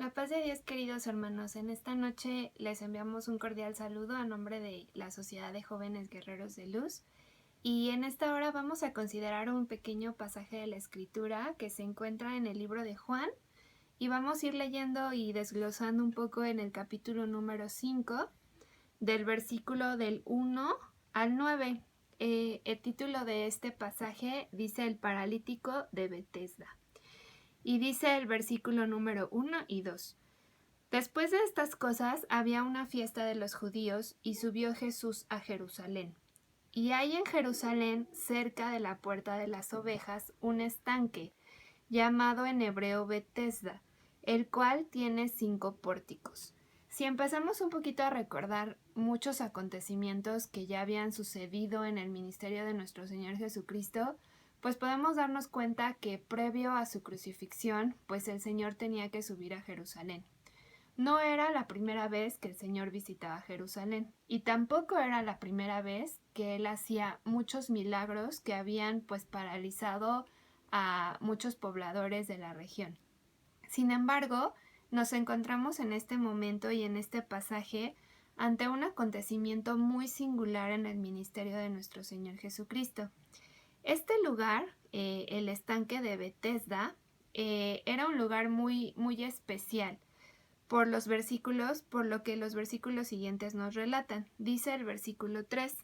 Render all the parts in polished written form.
La paz de Dios, queridos hermanos, en esta noche les enviamos un cordial saludo a nombre de la Sociedad de Jóvenes Guerreros de Luz. Y en esta hora vamos a considerar un pequeño pasaje de la Escritura que se encuentra en el libro de Juan. Y vamos a ir leyendo y desglosando un poco en el capítulo número 5, del versículo del 1 al 9. El título de este pasaje dice El paralítico de Betesda. Y dice el versículo número 1 y 2. Después de estas cosas había una fiesta de los judíos y subió Jesús a Jerusalén. Y hay en Jerusalén, cerca de la puerta de las ovejas, un estanque, llamado en hebreo Betesda, el cual tiene 5 pórticos. Si empezamos un poquito a recordar muchos acontecimientos que ya habían sucedido en el ministerio de nuestro Señor Jesucristo, pues podemos darnos cuenta que previo a su crucifixión, pues el Señor tenía que subir a Jerusalén. No era la primera vez que el Señor visitaba Jerusalén y tampoco era la primera vez que Él hacía muchos milagros que habían pues paralizado a muchos pobladores de la región. Sin embargo, nos encontramos en este momento y en este pasaje ante un acontecimiento muy singular en el ministerio de nuestro Señor Jesucristo. Este lugar, el estanque de Betesda, era un lugar muy especial por lo que los versículos siguientes nos relatan. Dice el versículo 3: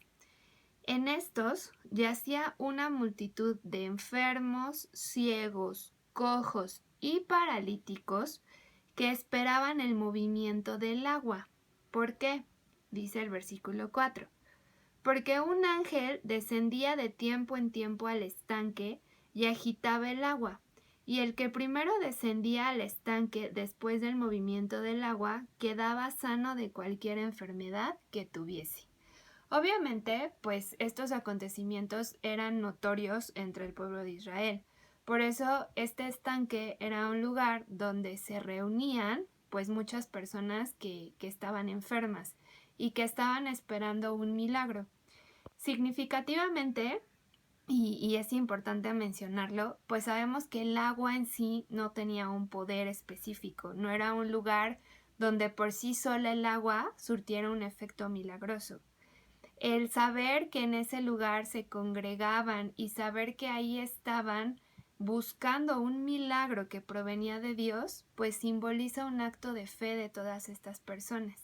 En estos yacía una multitud de enfermos, ciegos, cojos y paralíticos que esperaban el movimiento del agua. ¿Por qué? Dice el versículo 4. Porque un ángel descendía de tiempo en tiempo al estanque y agitaba el agua. Y el que primero descendía al estanque después del movimiento del agua quedaba sano de cualquier enfermedad que tuviese. Obviamente, pues estos acontecimientos eran notorios entre el pueblo de Israel. Por eso este estanque era un lugar donde se reunían pues muchas personas que estaban enfermas y que estaban esperando un milagro. Significativamente, y es importante mencionarlo, pues sabemos que el agua en sí no tenía un poder específico, no era un lugar donde por sí sola el agua surtiera un efecto milagroso. El saber que en ese lugar se congregaban y saber que ahí estaban buscando un milagro que provenía de Dios, pues simboliza un acto de fe de todas estas personas.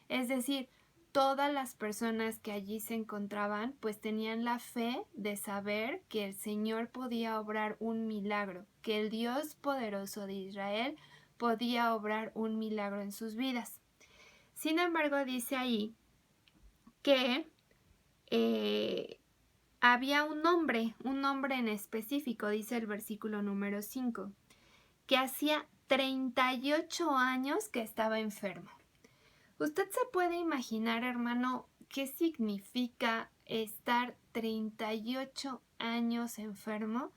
Es decir, todas las personas que allí se encontraban pues tenían la fe de saber que el Señor podía obrar un milagro, que el Dios poderoso de Israel podía obrar un milagro en sus vidas. Sin embargo, dice ahí que había un hombre en específico, dice el versículo número 5, que hacía 38 años que estaba enfermo. ¿Usted se puede imaginar, hermano, qué significa estar 38 años enfermo?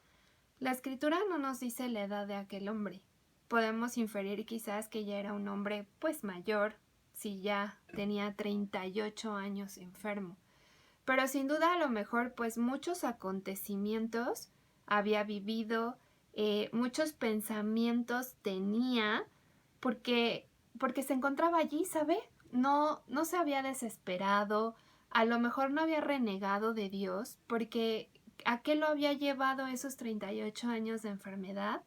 La escritura no nos dice la edad de aquel hombre. Podemos inferir quizás que ya era un hombre pues mayor, si ya tenía 38 años enfermo. Pero sin duda a lo mejor pues muchos acontecimientos había vivido, muchos pensamientos tenía, porque se encontraba allí, ¿sabe? No se había desesperado, a lo mejor no había renegado de Dios, porque ¿a qué lo había llevado esos 38 años de enfermedad?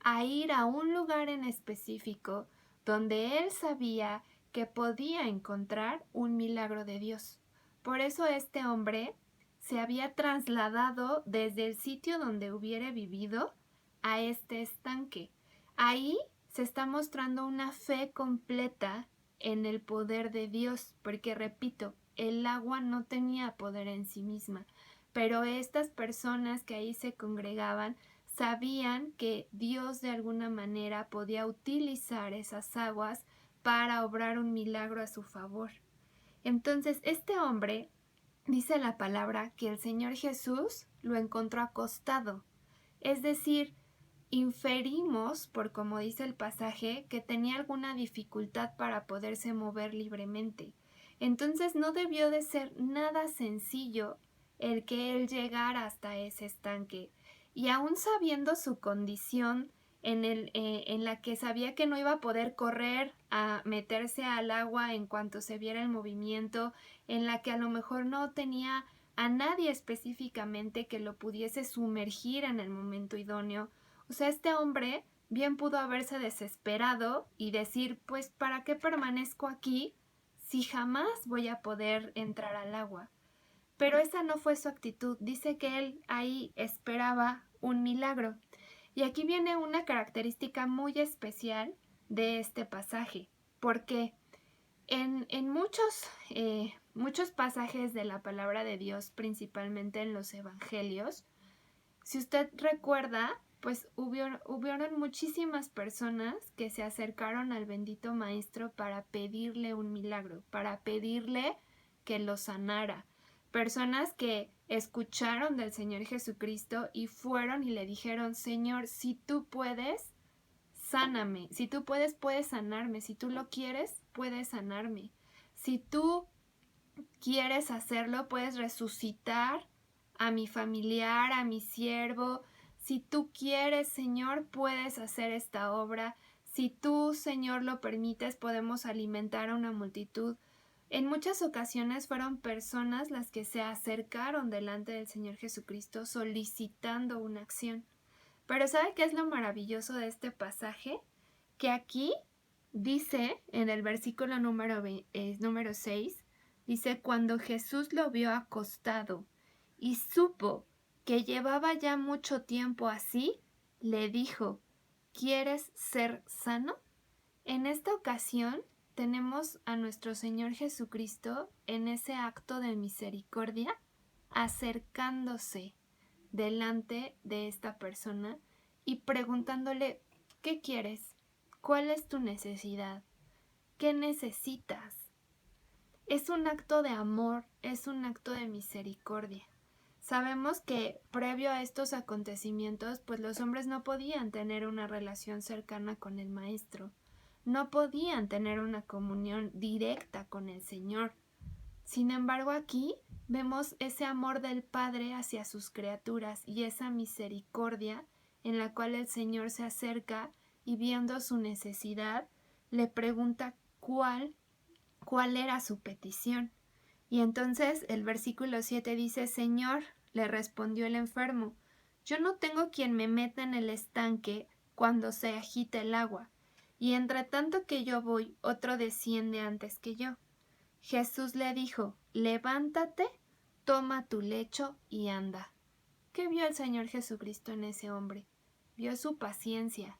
A ir a un lugar en específico donde él sabía que podía encontrar un milagro de Dios. Por eso este hombre se había trasladado desde el sitio donde hubiera vivido a este estanque. Ahí se está mostrando una fe completa en el poder de Dios, porque repito, el agua no tenía poder en sí misma, pero estas personas que ahí se congregaban sabían que Dios de alguna manera podía utilizar esas aguas para obrar un milagro a su favor. Entonces, este hombre dice la palabra que el Señor Jesús lo encontró acostado, es decir, inferimos, por como dice el pasaje, que tenía alguna dificultad para poderse mover libremente. Entonces no debió de ser nada sencillo el que él llegara hasta ese estanque. Y aún sabiendo su condición en la que sabía que no iba a poder correr a meterse al agua en cuanto se viera el movimiento, en la que a lo mejor no tenía a nadie específicamente que lo pudiese sumergir en el momento idóneo. O sea, este hombre bien pudo haberse desesperado y decir, pues, ¿para qué permanezco aquí si jamás voy a poder entrar al agua? Pero esa no fue su actitud. Dice que él ahí esperaba un milagro. Y aquí viene una característica muy especial de este pasaje, porque en muchos pasajes de la palabra de Dios, principalmente en los evangelios, si usted recuerda, pues hubieron muchísimas personas que se acercaron al bendito maestro para pedirle un milagro, para pedirle que lo sanara. Personas que escucharon del Señor Jesucristo y fueron y le dijeron, Señor, si tú puedes, sáname. Si tú puedes, puedes sanarme. Si tú lo quieres, puedes sanarme. Si tú quieres hacerlo, puedes resucitar a mi familiar, a mi siervo. Si tú quieres, Señor, puedes hacer esta obra. Si tú, Señor, lo permites, podemos alimentar a una multitud. En muchas ocasiones fueron personas las que se acercaron delante del Señor Jesucristo solicitando una acción. Pero ¿sabe qué es lo maravilloso de este pasaje? Que aquí dice en el versículo número 6, dice, cuando Jesús lo vio acostado y supo que llevaba ya mucho tiempo así, le dijo, ¿quieres ser sano? En esta ocasión tenemos a nuestro Señor Jesucristo en ese acto de misericordia, acercándose delante de esta persona y preguntándole, ¿qué quieres? ¿Cuál es tu necesidad? ¿Qué necesitas? Es un acto de amor, es un acto de misericordia. Sabemos que previo a estos acontecimientos, pues los hombres no podían tener una relación cercana con el Maestro, no podían tener una comunión directa con el Señor. Sin embargo, aquí vemos ese amor del Padre hacia sus criaturas y esa misericordia en la cual el Señor se acerca y viendo su necesidad, le pregunta cuál era su petición. Y entonces el versículo 7 dice, Señor, le respondió el enfermo, yo no tengo quien me meta en el estanque cuando se agita el agua, y entre tanto que yo voy, otro desciende antes que yo. Jesús le dijo, levántate, toma tu lecho y anda. ¿Qué vio el Señor Jesucristo en ese hombre? Vio su paciencia,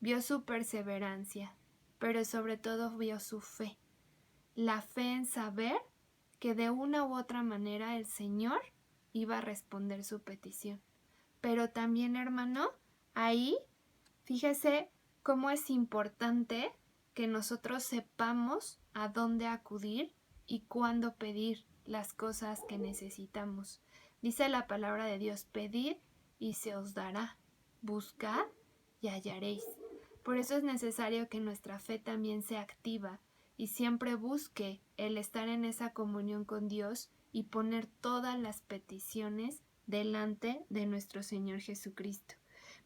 vio su perseverancia, pero sobre todo vio su fe. La fe en saber que de una u otra manera el Señor iba a responder su petición. Pero también, hermano, ahí, fíjese cómo es importante que nosotros sepamos a dónde acudir y cuándo pedir las cosas que necesitamos. Dice la palabra de Dios, pedid y se os dará, buscad y hallaréis. Por eso es necesario que nuestra fe también sea activa y siempre busque el estar en esa comunión con Dios y poner todas las peticiones delante de nuestro Señor Jesucristo.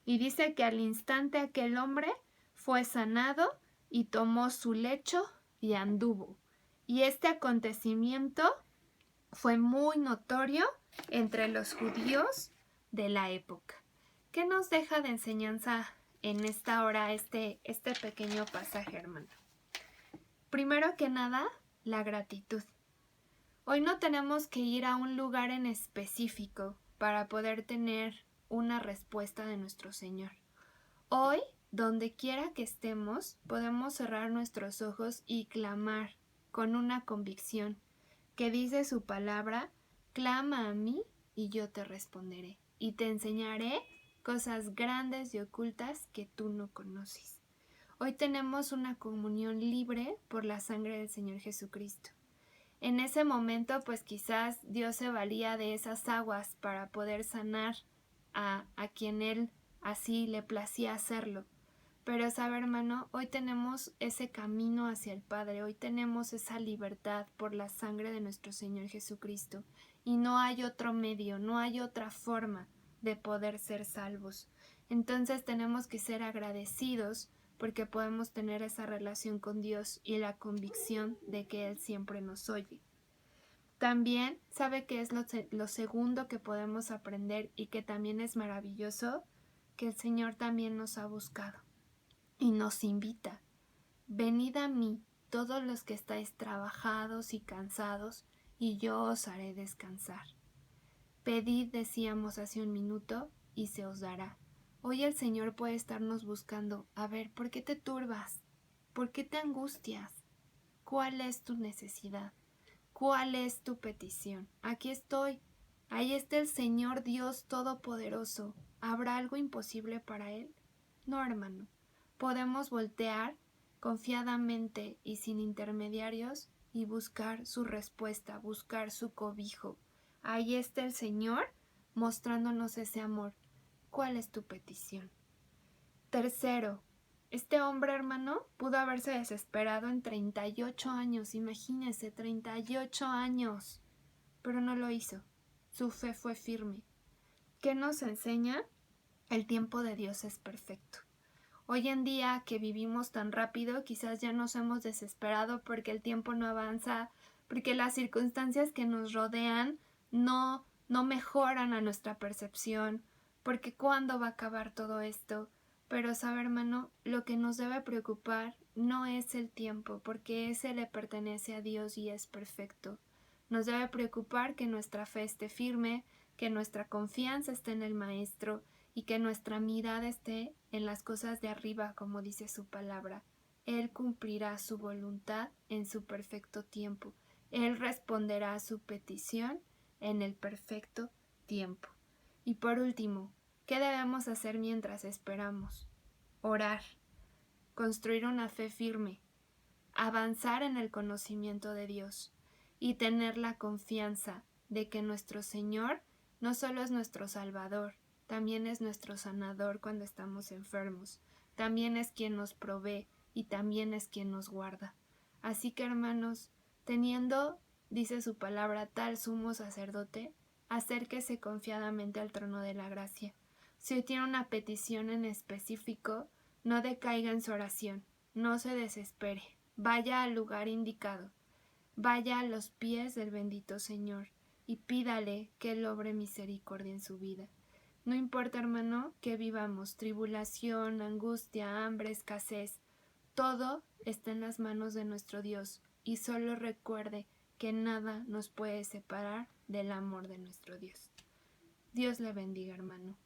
Y dice que al instante aquel hombre fue sanado y tomó su lecho y anduvo. Y este acontecimiento fue muy notorio entre los judíos de la época. ¿Qué nos deja de enseñanza en esta hora este pequeño pasaje, hermano? Primero que nada, la gratitud. Hoy no tenemos que ir a un lugar en específico para poder tener una respuesta de nuestro Señor. Hoy, donde quiera que estemos, podemos cerrar nuestros ojos y clamar con una convicción que dice su palabra, clama a mí y yo te responderé y te enseñaré cosas grandes y ocultas que tú no conoces. Hoy tenemos una comunión libre por la sangre del Señor Jesucristo. En ese momento, pues quizás Dios se valía de esas aguas para poder sanar a quien Él así le placía hacerlo. Pero sabe, hermano, hoy tenemos ese camino hacia el Padre, hoy tenemos esa libertad por la sangre de nuestro Señor Jesucristo. Y no hay otro medio, no hay otra forma de poder ser salvos. Entonces tenemos que ser agradecidos porque podemos tener esa relación con Dios y la convicción de que Él siempre nos oye. También, ¿sabe qué es lo segundo que podemos aprender y que también es maravilloso? Que el Señor también nos ha buscado y nos invita. Venid a mí, todos los que estáis trabajados y cansados, y yo os haré descansar. Pedid, decíamos hace un minuto, y se os dará. Hoy el Señor puede estarnos buscando. A ver, ¿por qué te turbas? ¿Por qué te angustias? ¿Cuál es tu necesidad? ¿Cuál es tu petición? Aquí estoy. Ahí está el Señor Dios Todopoderoso. ¿Habrá algo imposible para Él? No, hermano. Podemos voltear confiadamente y sin intermediarios y buscar su respuesta, buscar su cobijo. Ahí está el Señor mostrándonos ese amor. ¿Cuál es tu petición? Tercero, este hombre, hermano, pudo haberse desesperado en 38 años, imagínese, 38 años, pero no lo hizo. Su fe fue firme. ¿Qué nos enseña? El tiempo de Dios es perfecto. Hoy en día que vivimos tan rápido, quizás ya nos hemos desesperado porque el tiempo no avanza, porque las circunstancias que nos rodean no mejoran a nuestra percepción, porque ¿cuándo va a acabar todo esto? Pero sabe, hermano, lo que nos debe preocupar no es el tiempo, porque ese le pertenece a Dios y es perfecto. Nos debe preocupar que nuestra fe esté firme, que nuestra confianza esté en el Maestro y que nuestra mirada esté en las cosas de arriba, como dice su palabra. Él cumplirá su voluntad en su perfecto tiempo. Él responderá a su petición en el perfecto tiempo. Y por último, ¿qué debemos hacer mientras esperamos? Orar, construir una fe firme, avanzar en el conocimiento de Dios y tener la confianza de que nuestro Señor no solo es nuestro Salvador, también es nuestro sanador cuando estamos enfermos, también es quien nos provee y también es quien nos guarda. Así que, hermanos, teniendo, dice su palabra, tal sumo sacerdote, acérquese confiadamente al trono de la gracia. Si hoy tiene una petición en específico, no decaiga en su oración, no se desespere, vaya al lugar indicado, vaya a los pies del bendito Señor y pídale que Él obre misericordia en su vida. No importa, hermano, que vivamos tribulación, angustia, hambre, escasez, todo está en las manos de nuestro Dios y solo recuerde que nada nos puede separar del amor de nuestro Dios. Dios le bendiga, hermano.